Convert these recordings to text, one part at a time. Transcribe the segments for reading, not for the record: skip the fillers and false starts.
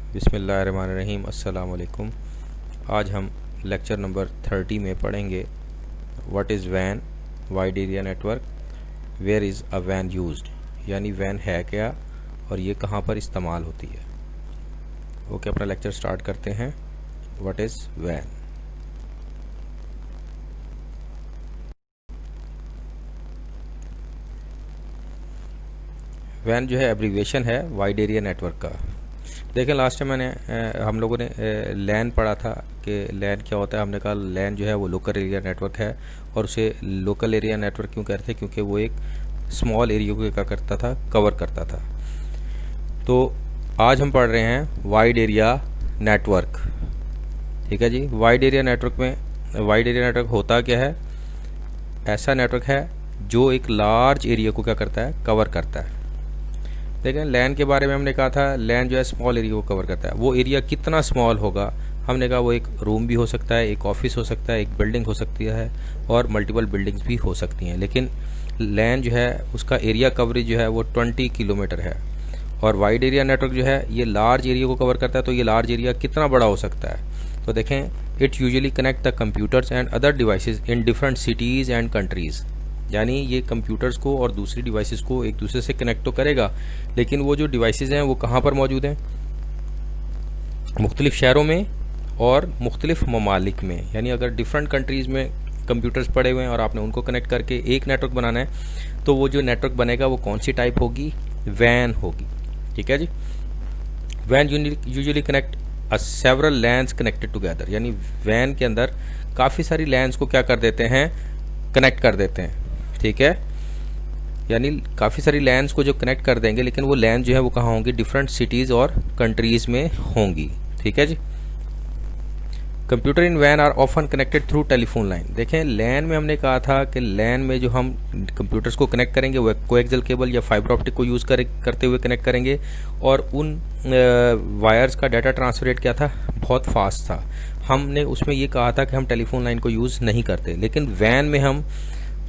बिस्मिल्लाहिर्रहमानिर्रहीम। अस्सलाम वालेकुम। आज हम लेक्चर नंबर 30 में पढ़ेंगे what is van, wide area network, where is a van used, यानी वैन है क्या और ये कहाँ पर इस्तेमाल होती है। ओके, अपना लेक्चर स्टार्ट करते हैं। What is van. वैन जो है एब्रीविएशन है वाइड एरिया नेटवर्क का। देखें, लास्ट टाइम हम लोगों ने लैन पढ़ा था कि लैन क्या होता है। हमने कहा लैन जो है वो लोकल एरिया नेटवर्क है, और उसे लोकल एरिया नेटवर्क क्यों कहते हैं, क्योंकि वो एक स्मॉल एरिया को क्या करता था, कवर करता था। तो आज हम पढ़ रहे हैं वाइड एरिया नेटवर्क। ठीक है जी। वाइड एरिया नेटवर्क में वाइड एरिया नेटवर्क होता क्या है? ऐसा नेटवर्क है जो एक लार्ज एरिया को क्या करता है, कवर करता है। देखें, लैन के बारे में हमने कहा था लैन जो है स्मॉल एरिया को कवर करता है। वो एरिया कितना स्मॉल होगा? हमने कहा वो एक रूम भी हो सकता है, एक ऑफिस हो सकता है, एक बिल्डिंग हो सकती है, और मल्टीपल बिल्डिंग्स भी हो सकती हैं। लेकिन लैन जो है उसका एरिया कवरेज जो है वो 20 किलोमीटर है। और वाइड एरिया नेटवर्क जो है ये लार्ज एरिया को कवर करता है। तो ये लार्ज एरिया कितना बड़ा हो सकता है? तो देखें, it usually connect the computers and other devices in different cities and countries. यानी ये कंप्यूटर्स को और दूसरी डिवाइसेस को एक दूसरे से कनेक्ट तो करेगा, लेकिन वो जो डिवाइसेस हैं वो कहाँ पर मौजूद हैं? मुख्तलिफ शहरों में और मुख्तलिफ ममालिक में। यानी अगर डिफरेंट कंट्रीज़ में कंप्यूटर्स पड़े हुए हैं और आपने उनको कनेक्ट करके एक नेटवर्क बनाना है, तो वो जो नेटवर्क बनेगा वो कौन सी टाइप होगी? वैन होगी। ठीक है जी। वैन usually connect several LANs connected together. यानी वैन के अंदर काफ़ी सारी लैन्स को क्या कर देते हैं, कनेक्ट कर देते हैं। ठीक है, यानी काफ़ी सारी लैन्स को जो कनेक्ट कर देंगे, लेकिन वो लैन जो है वो कहाँ होंगी? डिफरेंट सिटीज़ और कंट्रीज़ में होंगी। ठीक है जी। कंप्यूटर इन वैन are often connected through telephone line. देखें, लैन में हमने कहा था कि लैन में जो हम कंप्यूटर्स को कनेक्ट करेंगे वो कोएक्सियल केबल या फाइबर ऑप्टिक को यूज़ करते हुए कनेक्ट करेंगे, और उन वायर्स का डाटा ट्रांसफर रेट क्या था? बहुत फास्ट था। हमने उसमें ये कहा था कि हम टेलीफोन लाइन को यूज़ नहीं करते, लेकिन वैन में हम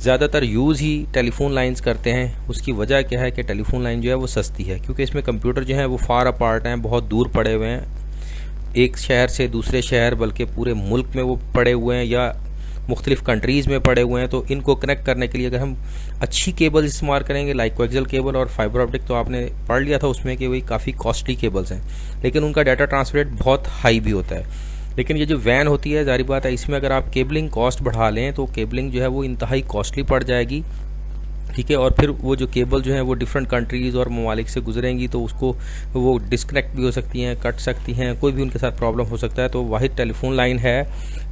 ज़्यादातर यूज़ ही टेलीफोन लाइंस करते हैं। उसकी वजह क्या है कि टेलीफोन लाइन जो है वो सस्ती है, क्योंकि इसमें कंप्यूटर जो है वो फार अपार्ट हैं, बहुत दूर पड़े हुए हैं, एक शहर से दूसरे शहर, बल्कि पूरे मुल्क में वो पड़े हुए हैं या मुख्तलिफ कंट्रीज़ में पड़े हुए हैं। तो इनको कनेक्ट करने के लिए अगर हम अच्छी केबल इस्तेमाल करेंगे, लाइक कोएक्सियल केबल और फाइबर ऑप्टिक, तो आपने पढ़ लिया था उसमें कि वही काफ़ी कॉस्टली केबल्स हैं, लेकिन उनका डाटा ट्रांसफर रेट बहुत हाई भी होता है। लेकिन ये जो वैन होती है, जारी बात है, इसमें अगर आप केबलिंग कॉस्ट बढ़ा लें तो केबलिंग जो है वो इंतहाई कॉस्टली पड़ जाएगी। ठीक है, और फिर वो जो केबल जो है वो डिफरेंट कंट्रीज़ और ममालिक से गुजरेंगी, तो उसको वो डिस्कनेक्ट भी हो सकती हैं, कट सकती हैं, कोई भी उनके साथ प्रॉब्लम हो सकता है। तो वाहिद टेलीफोन लाइन है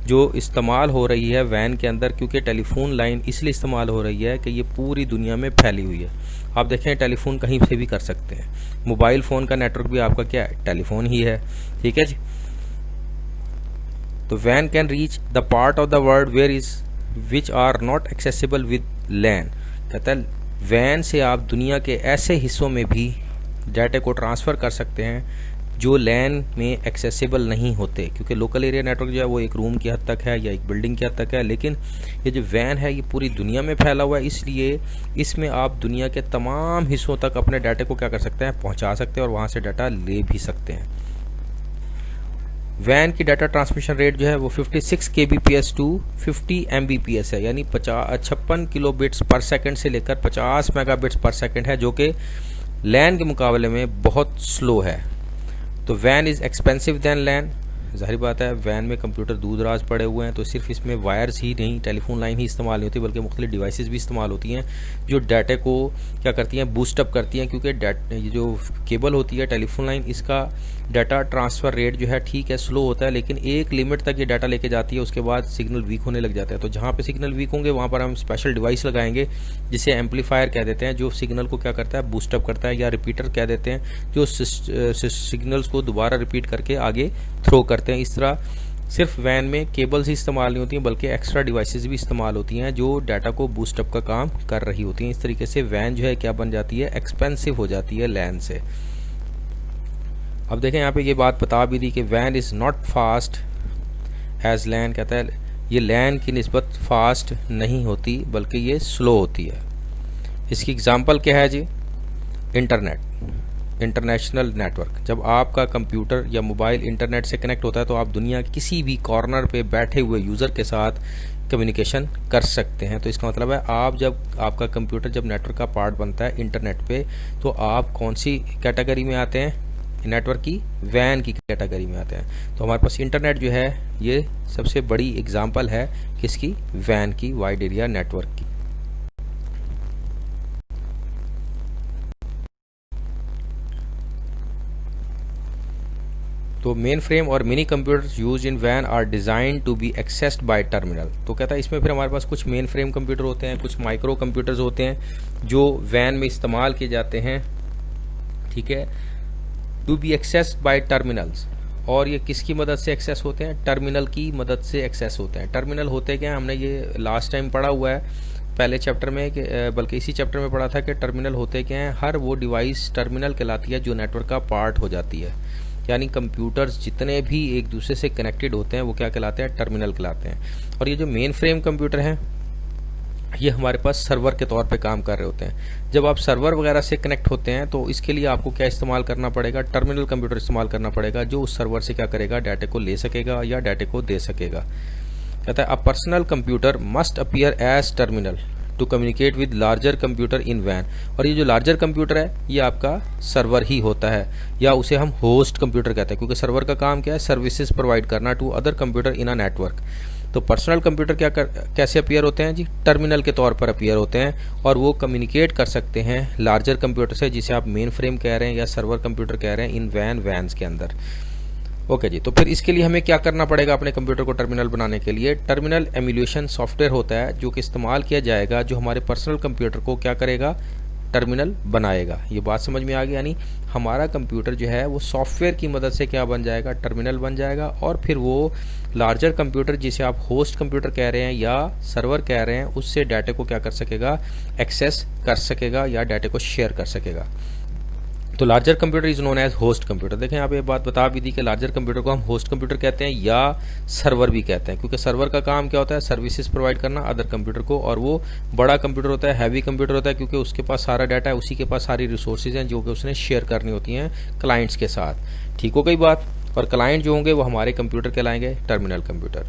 जो इस्तेमाल हो रही है वैन के अंदर, क्योंकि टेलीफोन लाइन इसलिए इस्तेमाल हो रही है कि ये पूरी दुनिया में फैली हुई है। आप देखें, टेलीफोन कहीं से भी कर सकते हैं। मोबाइल फ़ोन का नेटवर्क भी आपका क्या है? टेलीफोन ही है। ठीक है जी। तो वैन can reach the part of the world where is which are not accessible with LAN. कहता है वैन से आप दुनिया के ऐसे हिस्सों में भी डाटा को ट्रांसफ़र कर सकते हैं जो लैन में एक्सेसिबल नहीं होते, क्योंकि लोकल एरिया नेटवर्क जो है वो एक रूम की हद तक है या एक बिल्डिंग की हद तक है। लेकिन ये जो वैन है ये पूरी दुनिया में फैला हुआ है, इसलिए इसमें आप दुनिया के तमाम हिस्सों तक अपने डाटा को क्या कर सकते हैं, पहुंचा सकते हैं, और वहाँ से डाटा ले भी सकते हैं। वैन की डाटा ट्रांसमिशन रेट जो है वो 56 kbps टू 50 mbps है, यानी 56 किलोबिट्स पर सेकंड से लेकर 50 मेगाबिट्स पर सेकंड है, जो कि लैन के मुकाबले में बहुत स्लो है। तो वैन इज़ एक्सपेंसिव दैन लैन। जाहिर बात है, वैन में कंप्यूटर दूर दराज पड़े हुए हैं, तो सिर्फ इसमें वायर्स ही नहीं, टेलीफोन लाइन ही इस्तेमाल नहीं होती, बल्कि मुख्तलिफ डिवाइसेस भी इस्तेमाल होती हैं जो डाटा को क्या करती हैं, बूस्टअप करती हैं। क्योंकि ये जो केबल होती है टेलीफोन लाइन, इसका डाटा ट्रांसफ़र रेट जो है ठीक है स्लो होता है, लेकिन एक लिमिट तक ये डाटा लेके जाती है, उसके बाद सिग्नल वीक होने लग जाता है। तो जहाँ पे सिग्नल वीक होंगे वहाँ पर हम स्पेशल डिवाइस लगाएंगे जिसे एम्पलीफायर कह देते हैं, जो सिग्नल को क्या करता है, बूस्टअप करता है, या रिपीटर कह देते हैं, जो सिग्नल्स को दोबारा रिपीट करके आगे थ्रो करते हैं। इस तरह सिर्फ वैन में केबल्स ही इस्तेमाल नहीं होती हैं, बल्कि एक्स्ट्रा डिवाइसेस भी इस्तेमाल होती हैं जो डाटा को बूस्टअप का काम कर रही होती हैं। इस तरीके से वैन जो है क्या बन जाती है, एक्सपेंसिव हो जाती है लैन से। अब देखें, यहाँ पे ये बात बता भी दी कि वैन is not fast as LAN. कहता है ये लैन की निस्बत फास्ट नहीं होती, बल्कि ये स्लो होती है। इसकी एग्जांपल क्या है जी? इंटरनेट। International network. जब आपका कंप्यूटर या मोबाइल इंटरनेट से कनेक्ट होता है तो आप दुनिया के किसी भी कॉर्नर पे बैठे हुए यूज़र के साथ कम्युनिकेशन कर सकते हैं। तो इसका मतलब है आप जब आपका कंप्यूटर जब नेटवर्क का पार्ट बनता है इंटरनेट पे, तो आप कौन सी कैटेगरी में आते हैं? नेटवर्क की वैन की कैटेगरी में आते हैं। तो हमारे पास इंटरनेट जो है ये सबसे बड़ी एग्जांपल है किसकी? वैन की, वाइड एरिया नेटवर्क की। तो मेन फ्रेम और मिनी कंप्यूटर्स यूज इन वैन are design to be accessed by terminal. तो कहता है इसमें फिर हमारे पास कुछ मेन फ्रेम कंप्यूटर होते हैं, कुछ माइक्रो कंप्यूटर्स होते हैं जो वैन में इस्तेमाल किए जाते हैं, ठीक है, to be accessed by terminals. और ये किसकी मदद से एक्सेस होते हैं? टर्मिनल की मदद से एक्सेस होते हैं। टर्मिनल होते क्या? हमने ये लास्ट टाइम पढ़ा हुआ है पहले चैप्टर में, बल्कि इसी चैप्टर में पढ़ा था कि टर्मिनल होते क्या हैं। हर वो डिवाइस टर्मिनल कहलाती है जो नेटवर्क का पार्ट हो जाती है। यानी कंप्यूटर्स जितने भी एक दूसरे से कनेक्टेड होते हैं वो क्या कहलाते हैं? टर्मिनल कहलाते हैं। और ये जो मेन फ्रेम कंप्यूटर हैं ये हमारे पास सर्वर के तौर पे काम कर रहे होते हैं। जब आप सर्वर वगैरह से कनेक्ट होते हैं तो इसके लिए आपको क्या इस्तेमाल करना पड़ेगा? टर्मिनल कंप्यूटर इस्तेमाल करना पड़ेगा, जो उस सर्वर से क्या करेगा? डाटा को ले सकेगा या डाटा को दे सकेगा। कहता है a personal computer must appear as terminal to communicate with larger computer in वैन। और ये जो लार्जर कंप्यूटर है ये आपका सर्वर ही होता है, या उसे हम होस्ट कंप्यूटर कहते हैं, क्योंकि सर्वर का काम क्या है? सर्विसेज प्रोवाइड करना to other computer in a network. तो पर्सनल कंप्यूटर कैसे अपीयर होते हैं जी? टर्मिनल के तौर पर अपीयर होते हैं, और वो कम्युनिकेट कर सकते हैं लार्जर कंप्यूटर से, जिसे आप मेन फ्रेम कह रहे हैं या सर्वर कंप्यूटर कह रहे हैं, इन वैन्स के अंदर। ओके जी, तो फिर इसके लिए हमें क्या करना पड़ेगा? अपने कंप्यूटर को टर्मिनल बनाने के लिए टर्मिनल एम्यूलेशन सॉफ्टवेयर होता है जो कि इस्तेमाल किया जाएगा, जो हमारे पर्सनल कंप्यूटर को क्या करेगा? टर्मिनल बनाएगा। ये बात समझ में आ गई? यानी हमारा कंप्यूटर जो है वो सॉफ्टवेयर की मदद से क्या बन जाएगा? टर्मिनल बन जाएगा। और फिर वो लार्जर कंप्यूटर जिसे आप होस्ट कंप्यूटर कह रहे हैं या सर्वर कह रहे हैं, उससे डाटा को क्या कर सकेगा? एक्सेस कर सकेगा या डाटा को शेयर कर सकेगा। तो larger computer is known as host computer. देखें यहाँ पे ये बात बता भी दी कि लार्जर कंप्यूटर को हम होस्ट कंप्यूटर कहते हैं या सर्वर भी कहते हैं, क्योंकि सर्वर का काम क्या होता है? सर्विसेज प्रोवाइड करना अदर कंप्यूटर को। और वो बड़ा कंप्यूटर होता है, हैवी कंप्यूटर होता है, क्योंकि उसके पास सारा डाटा है, उसी के पास सारी रिसोर्सेज हैं जो कि उसने शेयर करनी होती हैं क्लाइंट्स के साथ। ठीक हो गई बात? और क्लाइंट जो होंगे वो हमारे कंप्यूटर कहलाएंगे terminal computer.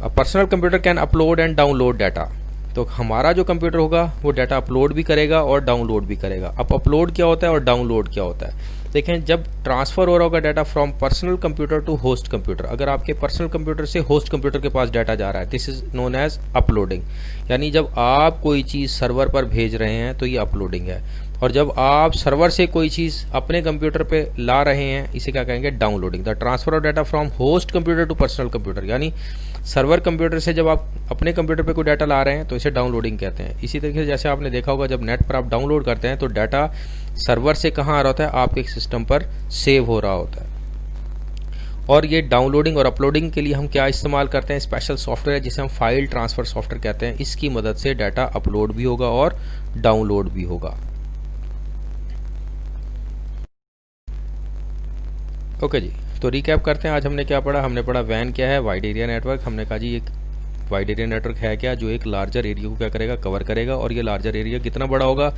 Personal computer can upload and download data. तो हमारा जो कंप्यूटर होगा वो डाटा अपलोड भी करेगा और डाउनलोड भी करेगा। अब अपलोड क्या होता है और डाउनलोड क्या होता है? देखें, जब ट्रांसफर हो रहा होगा data from personal computer to host computer, अगर आपके पर्सनल कंप्यूटर से होस्ट कंप्यूटर के पास डाटा जा रहा है, this is known as uploading. यानी जब आप कोई चीज सर्वर पर भेज रहे हैं तो ये अपलोडिंग है। और जब आप सर्वर से कोई चीज अपने कंप्यूटर पे ला रहे हैं, इसे क्या कहेंगे? Downloading. The transfer of data from host computer to personal computer, यानी सर्वर कंप्यूटर से जब आप अपने कंप्यूटर पे कोई डाटा ला रहे हैं तो इसे डाउनलोडिंग कहते हैं। इसी तरीके से जैसे आपने देखा होगा जब नेट पर आप डाउनलोड करते हैं तो डाटा सर्वर से कहाँ आ रहा होता है? आपके सिस्टम पर सेव हो रहा होता है। और ये डाउनलोडिंग और अपलोडिंग के लिए हम क्या इस्तेमाल करते हैं? स्पेशल सॉफ्टवेयर जिसे हम फाइल ट्रांसफर सॉफ्टवेयर कहते हैं। इसकी मदद से डाटा अपलोड भी होगा और डाउनलोड भी होगा। ओके जी, तो रिकैप करते हैं। आज हमने क्या पढ़ा? हमने पढ़ा वैन क्या है, वाइड एरिया नेटवर्क। हमने कहा जी एक वाइड एरिया नेटवर्क है क्या? जो एक लार्जर एरिया को क्या करेगा? कवर करेगा। और ये लार्जर एरिया कितना बड़ा होगा?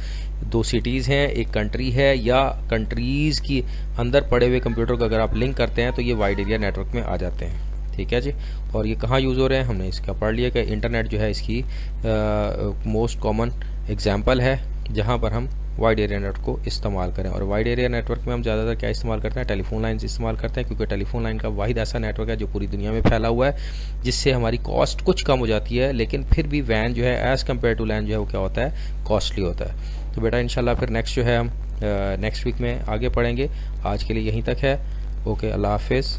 2 सिटीज़ हैं, एक कंट्री है, या कंट्रीज़ की अंदर पड़े हुए कंप्यूटर को अगर आप लिंक करते हैं तो ये वाइड एरिया नेटवर्क में आ जाते हैं। ठीक है जी। और ये कहाँ यूज़ हो रहे हैं? हमने इसका पढ़ लिया कि इंटरनेट जो है इसकी मोस्ट कॉमन एग्जाम्पल है जहाँ पर हम वाइड एरिया नेटवर्क को इस्तेमाल करें। और वाइड एरिया नेटवर्क में हम ज़्यादातर क्या इस्तेमाल करते हैं? टेलीफोन लाइन्स इस्तेमाल करते हैं, क्योंकि टेलीफोन लाइन का वाहिद ऐसा नेटवर्क है जो पूरी दुनिया में फैला हुआ है, जिससे हमारी कॉस्ट कुछ कम हो जाती है। लेकिन फिर भी वैन जो है एज़ कम्पेयर टू लैन जो है वो क्या होता है? कॉस्टली होता है। तो बेटा इंशाल्लाह फिर नेक्स्ट जो है हम नेक्स्ट वीक में आगे पढ़ेंगे। आज के लिए यहीं तक है। ओके, अल्लाह हाफिज़।